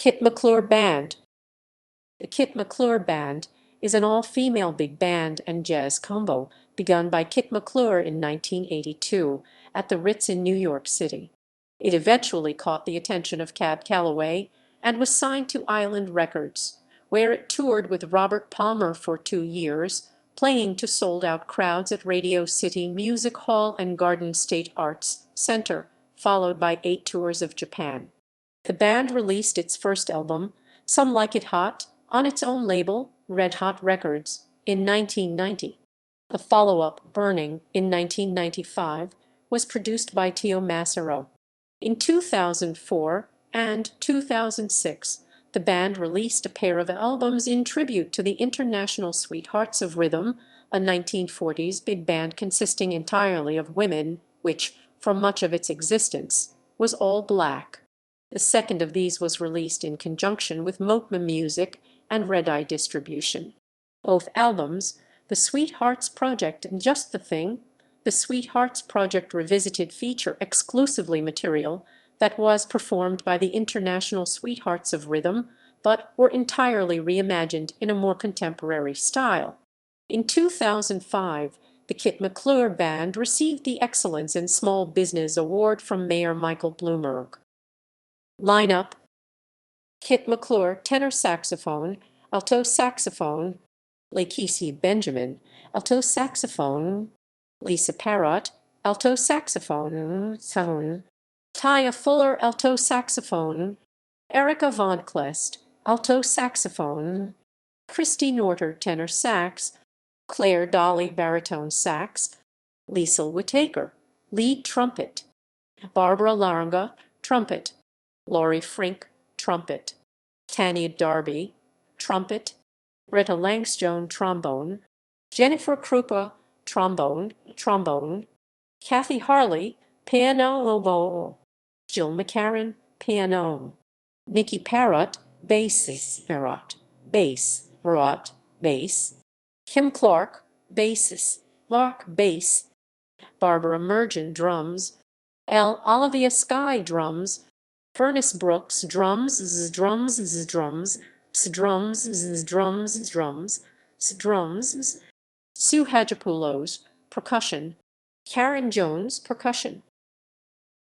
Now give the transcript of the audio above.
Kit McClure Band. The Kit McClure Band is an all-female big band and jazz combo begun by Kit McClure in 1982 at the Ritz in New York City. It eventually caught the attention of Cab Calloway and was signed to Island Records, where it toured with Robert Palmer for 2 years, playing to sold-out crowds at Radio City Music Hall and Garden State Arts Center, followed by 8 tours of Japan. The band released its first album, Some Like It Hot, on its own label, Redhot Records, in 1990. The follow-up, Burning, in 1995, was produced by Teo Macero. In 2004 and 2006, the band released a pair of albums in tribute to the International Sweethearts of Rhythm, a 1940s big band consisting entirely of women, which, for much of its existence, was all black. The second of these was released in conjunction with Motéma Music and Redeye Distribution. Both albums, The Sweethearts Project and Just the Thing, The Sweethearts Project Revisited, feature exclusively material that was performed by the International Sweethearts of Rhythm, but were entirely reimagined in a more contemporary style. In 2005, the Kit McClure Band received the Excellence in Small Business Award from Mayor Michael Bloomberg. Lineup: Kit McClure, tenor saxophone, alto saxophone; Lakeisi Benjamin, alto saxophone; Lisa Parrott, alto saxophone; Taya Fuller, alto saxophone; Erica Von Klest, alto saxophone; Christy Norter, tenor sax; Claire Dolly, baritone sax; Liesl Whittaker, lead trumpet; Barbara Laranga, trumpet; Laurie Frink, trumpet; Tanya Darby, trumpet; Rita Langstone, trombone; Jennifer Krupa, trombone; Kathy Harley, piano, oboe; Jill McCarran, piano; Nikki Parrott, bass; bass; Kim Clark, bass; Barbara Mergen, drums; Olivia Skye, drums; Furnace Brooks, drums; Sue Hajipoulos, percussion; Karen Jones, percussion.